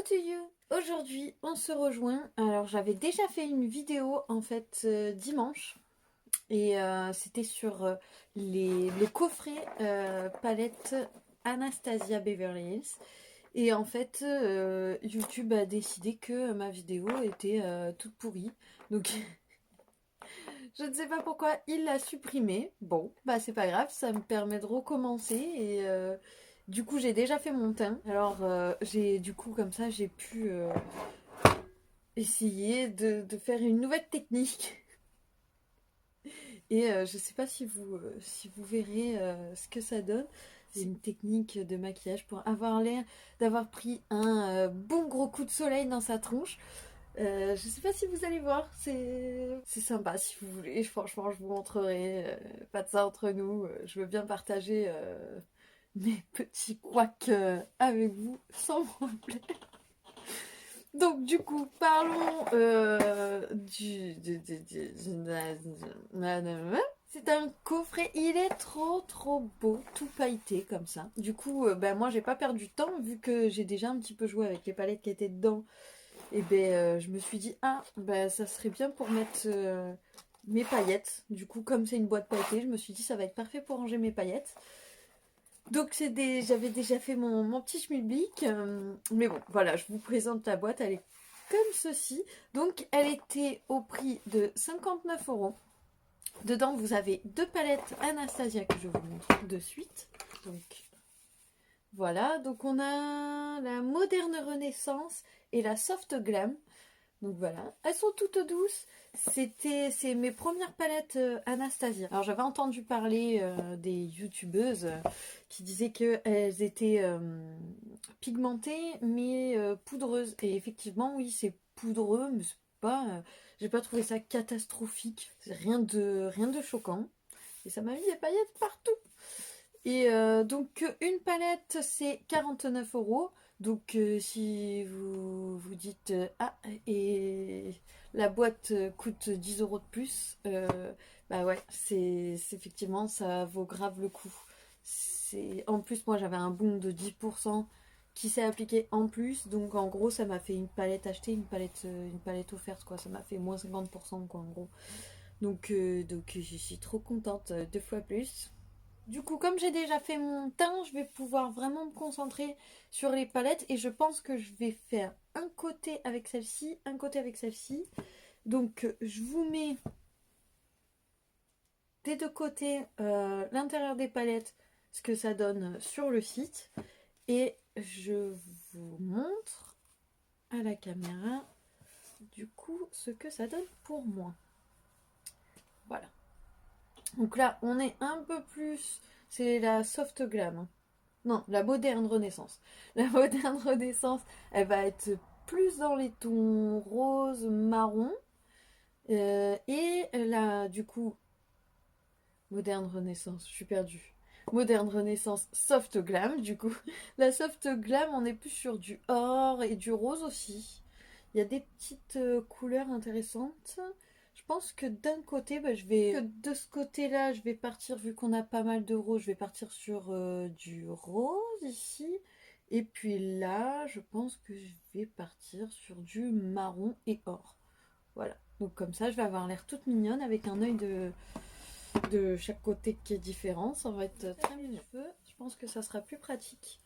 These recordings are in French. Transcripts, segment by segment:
to you! Aujourd'hui, on se rejoint. Alors, j'avais déjà fait une vidéo en fait dimanche et c'était sur le coffret palette Anastasia Beverly Hills. Et en fait, YouTube a décidé que ma vidéo était toute pourrie. Donc, je ne sais pas pourquoi il l'a supprimée. Bon, bah c'est pas grave, ça me permet de recommencer et du coup j'ai déjà fait mon teint. Alors j'ai du coup comme ça j'ai pu essayer de faire une nouvelle technique. Et je sais pas si vous verrez ce que ça donne. C'est une technique de maquillage pour avoir l'air d'avoir pris un bon gros coup de soleil dans sa tronche. Je sais pas si vous allez voir, c'est sympa si vous voulez. Franchement, je vous montrerai. Pas de ça entre nous. Je veux bien partager mes petits couacs avec vous sans problème. Donc du coup, parlons c'est un coffret, il est trop beau, tout pailleté comme ça. Du coup, ben moi j'ai pas perdu de temps vu que j'ai déjà un petit peu joué avec les palettes qui étaient dedans. Et ben je me suis dit ah ben ça serait bien pour mettre mes paillettes. Du coup, comme c'est une boîte pailletée, je me suis dit ça va être parfait pour ranger mes paillettes. Donc j'avais déjà fait mon petit schmilblick. Mais bon, voilà, je vous présente la boîte. Elle est comme ceci. Donc, elle était au prix de 59 €. Dedans, vous avez deux palettes Anastasia que je vous montre de suite. Donc, voilà. Donc, on a la Moderne Renaissance et la Soft Glam. Donc voilà, elles sont toutes douces. C'est mes premières palettes Anastasia. Alors j'avais entendu parler des youtubeuses qui disaient qu'elles étaient pigmentées mais poudreuses. Et effectivement, oui, c'est poudreux, mais c'est pas. J'ai pas trouvé ça catastrophique. C'est rien de choquant. Et ça m'a mis des paillettes partout. Et donc une palette c'est 49 €. Donc si vous dites ah et la boîte coûte 10 € de plus, bah ouais effectivement ça vaut grave le coup. En plus moi j'avais un bon de 10% qui s'est appliqué en plus, donc en gros ça m'a fait une palette achetée, une palette offerte quoi, ça m'a fait moins 50% quoi en gros. Donc je suis trop contente, deux fois plus. Du coup, comme j'ai déjà fait mon teint, je vais pouvoir vraiment me concentrer sur les palettes et je pense que je vais faire un côté avec celle-ci, un côté avec celle-ci. Donc, je vous mets des deux côtés l'intérieur des palettes, ce que ça donne sur le site. Et je vous montre à la caméra, du coup, ce que ça donne pour moi. Voilà. Donc là, on est un peu plus... C'est la Soft Glam, hein. Non, la Moderne Renaissance. La Moderne Renaissance, elle va être plus dans les tons rose, marron. Et là, du coup, Moderne Renaissance, je suis perdue. Moderne Renaissance Soft Glam, du coup. La Soft Glam, on est plus sur du or et du rose aussi. Il y a des petites couleurs intéressantes. Je pense que d'un côté, bah, de ce côté-là, je vais partir, vu qu'on a pas mal de rose, je vais partir sur du rose ici. Et puis là, je pense que je vais partir sur du marron et or. Voilà. Donc comme ça, je vais avoir l'air toute mignonne avec un œil de chaque côté qui est différent. Ça va être très mignon. Je pense que ça sera plus pratique.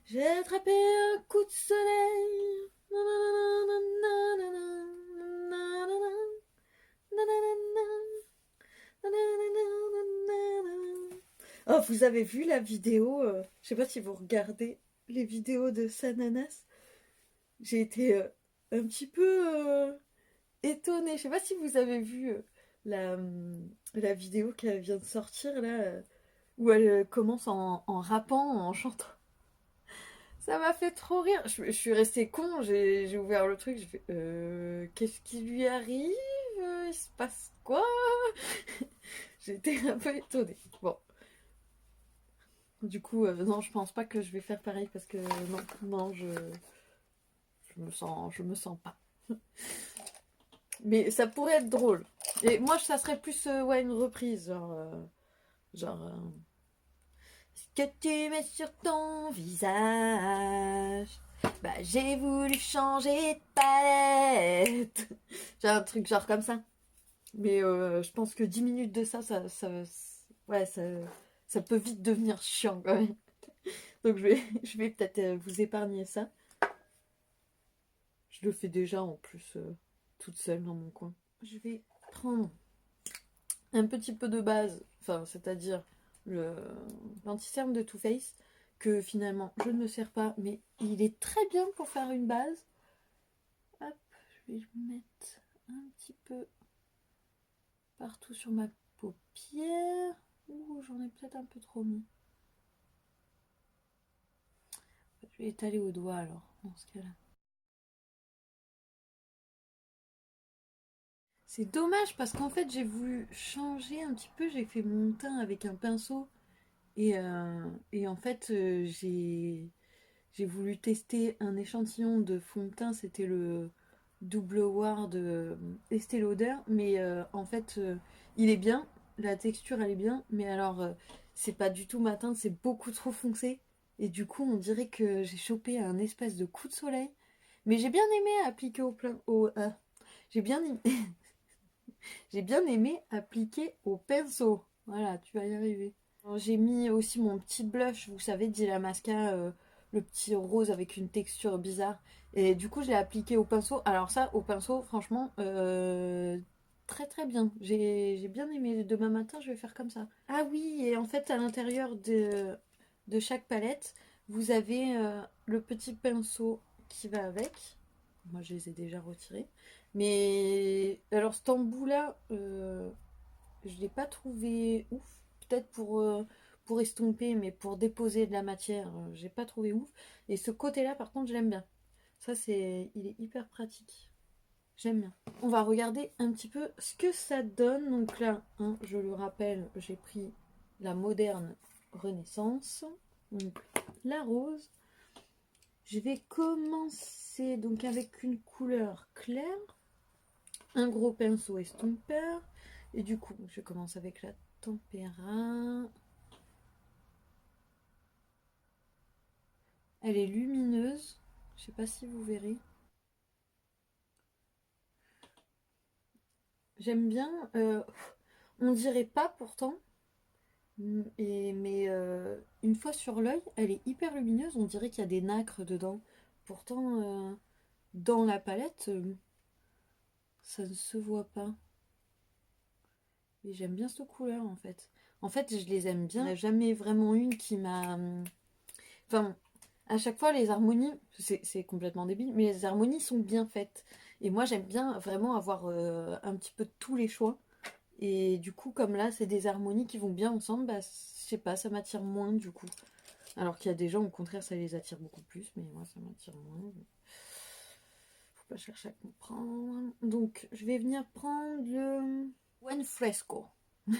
J'ai attrapé un coup de soleil. Oh, vous avez vu la vidéo je sais pas si vous regardez les vidéos de Sananas. J'ai été un petit peu étonnée. Je sais pas si vous avez vu la vidéo qu'elle vient de sortir là, où elle commence en rappant, en chantant. Ça m'a fait trop rire. Je suis restée con, j'ai ouvert le truc, j'ai fait qu'est-ce qui lui arrive? Il se passe quoi? J'étais un peu étonnée. Bon. Du coup, non, je pense pas que je vais faire pareil parce que non, je me sens pas. Mais ça pourrait être drôle. Et moi, ça serait plus ouais, une reprise, genre ce que tu mets sur ton visage. Bah j'ai voulu changer de palette. J'ai un truc genre comme ça. Mais je pense que 10 minutes de ouais, ça peut vite devenir chiant quand même. Donc je vais peut-être vous épargner ça. Je le fais déjà en plus toute seule dans mon coin. Je vais prendre un petit peu de base, enfin c'est-à-dire l'anti-cerne de Too Faced, que finalement je ne me sers pas, mais il est très bien pour faire une base. Hop, je vais mettre un petit peu partout sur ma paupière. Ouh, j'en ai peut-être un peu trop mis. Je vais étaler au doigt alors, dans ce cas-là. C'est dommage parce qu'en fait j'ai voulu changer un petit peu, j'ai fait mon teint avec un pinceau et en fait j'ai voulu tester un échantillon de fond de teint, c'était le Double Wear de Estée Lauder, mais en fait il est bien, la texture elle est bien, mais alors c'est pas du tout ma teinte, c'est beaucoup trop foncé et du coup on dirait que j'ai chopé un espèce de coup de soleil, mais j'ai bien aimé appliquer j'ai bien aimé j'ai bien aimé appliquer au pinceau. Voilà, tu vas y arriver. J'ai mis aussi mon petit blush, vous savez, d'Illamasqua, le petit rose avec une texture bizarre. Et du coup, je l'ai appliqué au pinceau. Alors ça, au pinceau, franchement, très très bien. J'ai bien aimé. Demain matin, je vais faire comme ça. Ah oui, et en fait, à l'intérieur de chaque palette, vous avez le petit pinceau qui va avec. Moi, je les ai déjà retirés. Mais alors, cet embout-là, je ne l'ai pas trouvé ouf. Peut-être pour estomper, mais pour déposer de la matière, j'ai pas trouvé ouf. Et ce côté-là, par contre, je l'aime bien. Ça, il est hyper pratique. J'aime bien. On va regarder un petit peu ce que ça donne. Donc là, hein, je le rappelle, j'ai pris la moderne Renaissance. Donc la rose. Je vais commencer donc avec une couleur claire. Un gros pinceau estompeur. Et du coup, je commence avec la tempéra. Elle est lumineuse. Je sais pas si vous verrez. J'aime bien. On dirait pas pourtant. Mais une fois sur l'œil, elle est hyper lumineuse. On dirait qu'il y a des nacres dedans. Pourtant, dans la palette, ça ne se voit pas. Et j'aime bien cette couleur en fait. En fait, je les aime bien. Il n'y en a jamais vraiment une qui m'a. Enfin, à chaque fois, les harmonies, c'est complètement débile, mais les harmonies sont bien faites. Et moi, j'aime bien vraiment avoir un petit peu de tous les choix. Et du coup, comme là, c'est des harmonies qui vont bien ensemble, bah, je sais pas, ça m'attire moins du coup. Alors qu'il y a des gens, au contraire, ça les attire beaucoup plus, mais moi, ça m'attire moins. Faut pas chercher à comprendre. Donc, je vais venir prendre le Buen Fresco. Je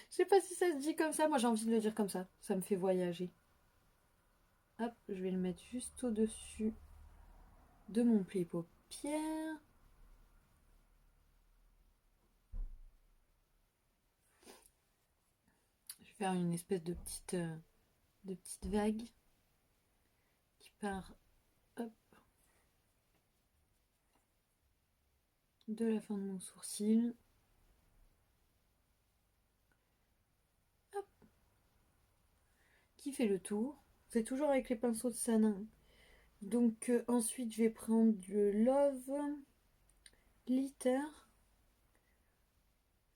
sais pas si ça se dit comme ça, moi j'ai envie de le dire comme ça me fait voyager. Hop, je vais le mettre juste au-dessus de mon pli paupière. Je vais faire une espèce de petite vague qui part hop, de la fin de mon sourcil. Hop, qui fait le tour. C'est toujours avec les pinceaux de Sanin. Donc ensuite, je vais prendre le Love Glitter.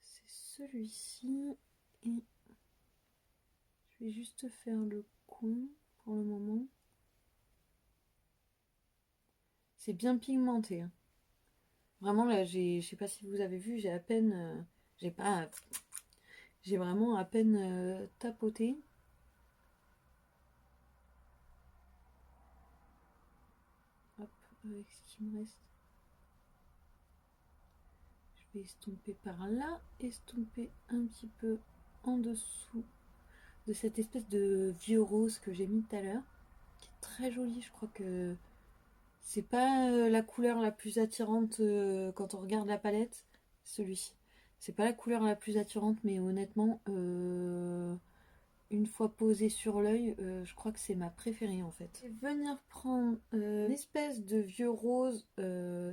C'est celui-ci. Et je vais juste faire le coin pour le moment. C'est bien pigmenté. Hein. Vraiment, là, je sais pas si vous avez vu, j'ai à peine. J'ai pas. J'ai vraiment à peine tapoté. Hop, avec ce qui me reste. Je vais estomper par là, estomper un petit peu en dessous de cette espèce de vieux rose que j'ai mis tout à l'heure, qui est très joli. Je crois que c'est pas la couleur la plus attirante quand on regarde la palette, celui-ci. C'est pas la couleur la plus attirante, mais honnêtement, une fois posée sur l'œil, je crois que c'est ma préférée en fait. Je vais venir prendre une espèce de vieux rose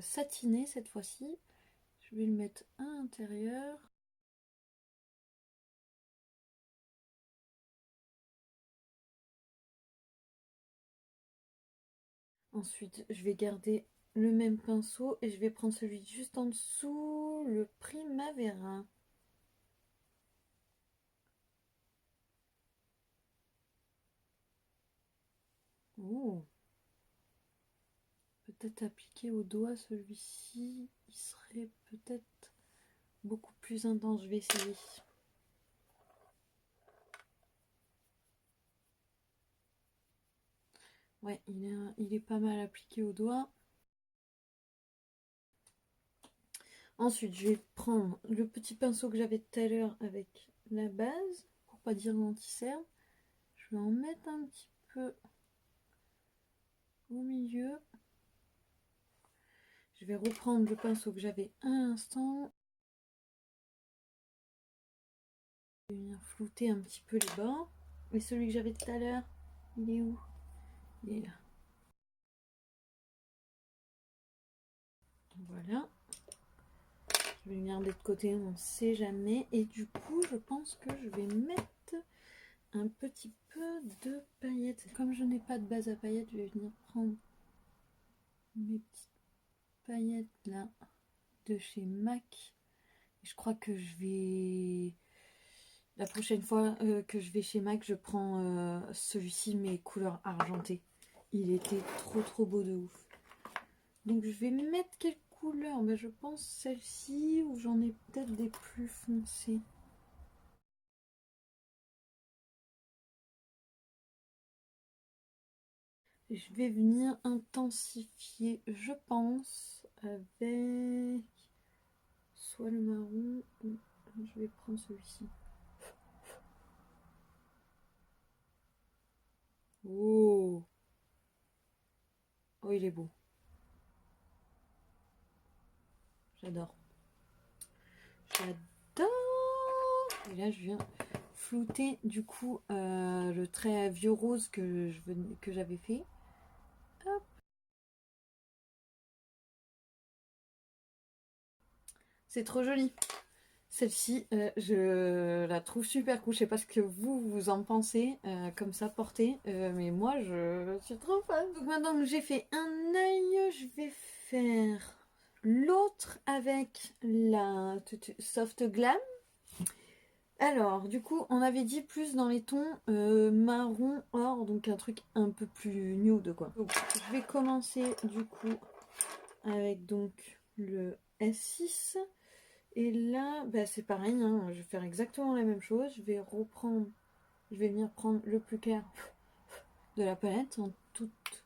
satiné cette fois-ci. Je vais le mettre à l'intérieur. Ensuite, je vais garder le même pinceau et je vais prendre celui juste en dessous, le Primavera. Oh, peut-être appliquer au doigt celui-ci, il serait peut-être beaucoup plus intense. Je vais essayer. Ouais, il est pas mal appliqué au doigt. Ensuite, je vais prendre le petit pinceau que j'avais tout à l'heure avec la base, pour pas dire l'anti-cerne. Je vais en mettre un petit peu au milieu. Je vais reprendre le pinceau que j'avais à l'instant. Je vais venir flouter un petit peu les bords. Et celui que j'avais tout à l'heure, il est où? Il est là. Voilà. Je vais venir de l'autre côté, on ne sait jamais. Et du coup, je pense que je vais mettre un petit peu de paillettes. Comme je n'ai pas de base à paillettes, je vais venir prendre mes petites paillettes là de chez MAC. Et je crois que je vais... La prochaine fois que je vais chez MAC, je prends celui-ci, mes couleurs argentées. Il était trop beau de ouf. Donc je vais mettre quelle couleur? Ben, je pense celle-ci, ou j'en ai peut-être des plus foncées. Je vais venir intensifier, je pense, avec soit le marron, ou je vais prendre celui-ci. Oh, oh, il est beau. J'adore. J'adore. Et là, je viens flouter du coup le trait à vieux rose que j'avais fait. Hop. C'est trop joli. Celle-ci, je la trouve super cool. Je sais pas ce que vous en pensez, comme ça portée, mais moi je suis trop fan. Donc maintenant que j'ai fait un œil, je vais faire l'autre avec la Soft Glam. Alors, du coup, on avait dit plus dans les tons marron, or, donc un truc un peu plus nude quoi. Donc, je vais commencer du coup avec donc le S6. Et là, bah, c'est pareil, hein, je vais faire exactement la même chose. Je vais venir prendre le plus clair de la palette en toute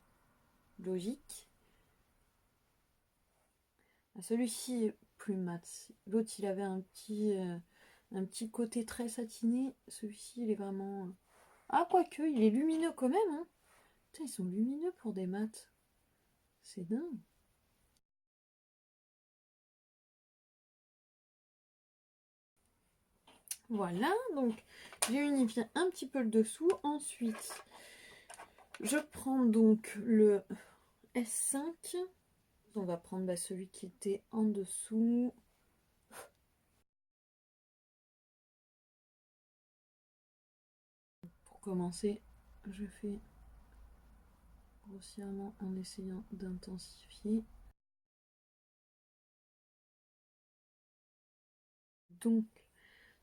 logique. Celui-ci est plus mat. L'autre, il avait un petit côté très satiné. Celui-ci, il est vraiment... Ah, quoique, il est lumineux quand même. Hein. Putain, ils sont lumineux pour des mats. C'est dingue. Voilà, donc j'ai unifié un petit peu le dessous. Ensuite, je prends donc le S5. On va prendre celui qui était en dessous. Pour commencer, je fais grossièrement en essayant d'intensifier. Donc,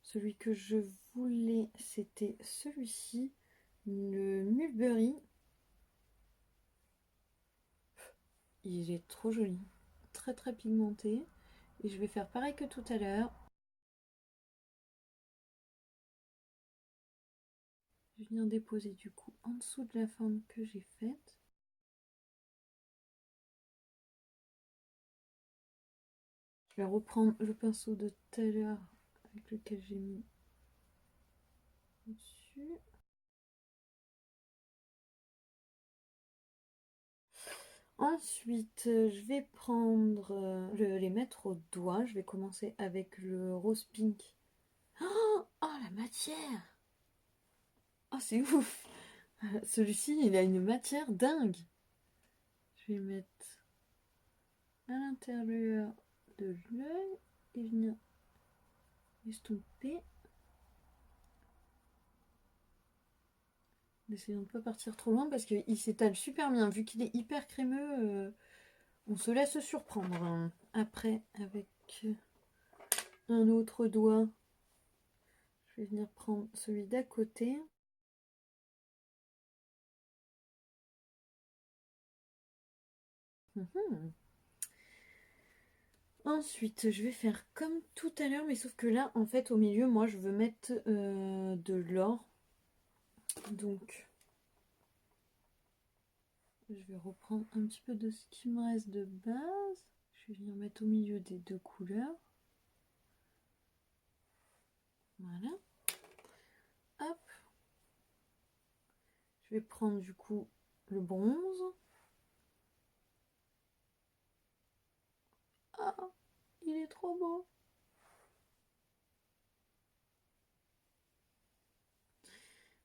celui que je voulais, c'était celui-ci, le Mulberry. Il est trop joli, très pigmenté. Et je vais faire pareil que tout à l'heure. Je viens déposer du coup en dessous de la forme que j'ai faite. Je vais reprendre le pinceau de tout à l'heure avec lequel j'ai mis au-dessus. Ensuite, je vais prendre, les mettre au doigt. Je vais commencer avec le rose pink. Oh, la matière! Oh, c'est ouf. Celui-ci, il a une matière dingue. Je vais mettre à l'intérieur de l'œil et venir estomper. Essayons de ne pas partir trop loin parce qu'il s'étale super bien. Vu qu'il est hyper crémeux, on se laisse surprendre. Hein. Après, avec un autre doigt, je vais venir prendre celui d'à côté. Ensuite, je vais faire comme tout à l'heure, mais sauf que là, en fait, au milieu, moi, je veux mettre de l'or. Donc, je vais reprendre un petit peu de ce qui me reste de base. Je vais venir mettre au milieu des deux couleurs. Voilà. Hop. Je vais prendre du coup le bronze. Ah, il est trop beau.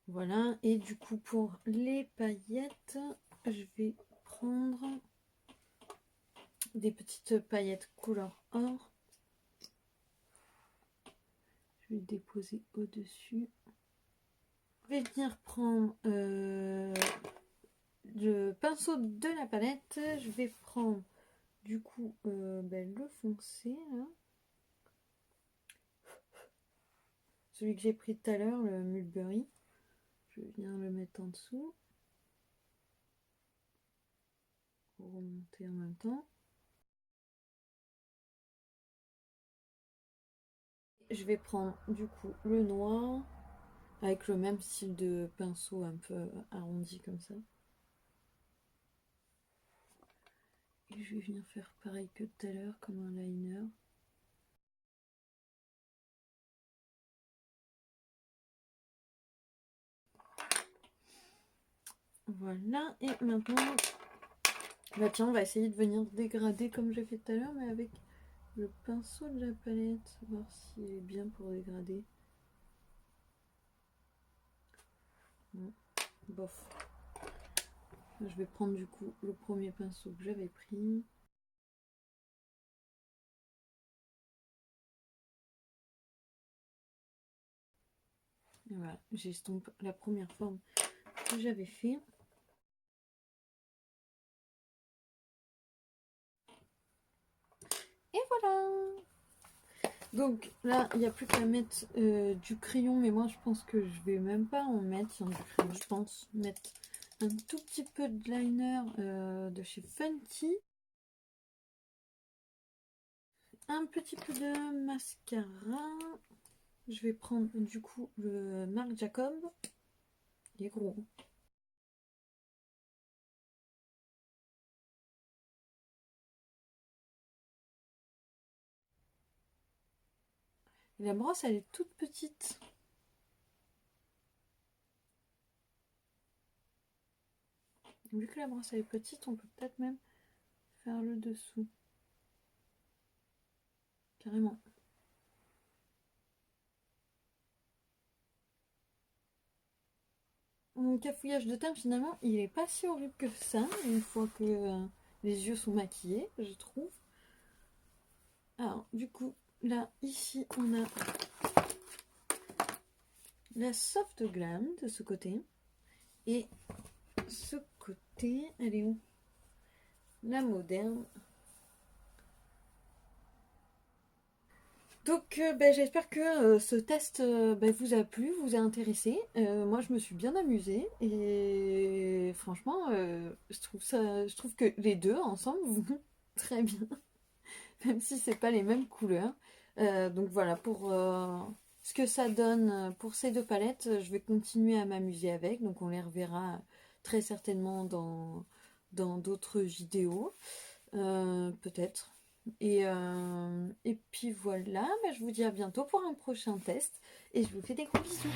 Voilà, et du coup pour les paillettes, je vais prendre des petites paillettes couleur or. Je vais déposer au-dessus. Je vais venir prendre le pinceau de la palette. Je vais prendre du coup le foncé là. Celui que j'ai pris tout à l'heure, le Mulberry. Je vais venir le mettre en dessous. Pour remonter en même temps. Je vais prendre du coup le noir avec le même style de pinceau un peu arrondi comme ça. Et je vais venir faire pareil que tout à l'heure comme un liner. Voilà, et maintenant, bah tiens, on va essayer de venir dégrader comme j'ai fait tout à l'heure, mais avec le pinceau de la palette, voir s'il est bien pour dégrader. Bon, bof. Je vais prendre du coup le premier pinceau que j'avais pris. Et voilà, j'estompe la première forme que j'avais fait. Et voilà. Donc là, il n'y a plus qu'à mettre du crayon, mais moi je pense que je vais même pas en mettre. Je pense mettre un tout petit peu de liner de chez Funky. Un petit peu de mascara. Je vais prendre du coup le Marc Jacob. Il est gros. Et la brosse, elle est toute petite. Vu que la brosse elle est petite, on peut peut-être même faire le dessous. Carrément. Mon cafouillage de teint, finalement, il est pas si horrible que ça, une fois que les yeux sont maquillés, je trouve. Alors, du coup, là, ici, on a la Soft Glam de ce côté. Et ce côté, elle est où? La moderne. Donc, j'espère que ce test vous a plu, vous a intéressé. Moi, je me suis bien amusée et franchement, je trouve que les deux ensemble vont très bien, même si c'est pas les mêmes couleurs. Donc voilà, pour ce que ça donne pour ces deux palettes, je vais continuer à m'amuser avec. Donc, on les reverra très certainement dans d'autres vidéos, peut-être. Et puis voilà, je vous dis à bientôt pour un prochain test et je vous fais des gros bisous.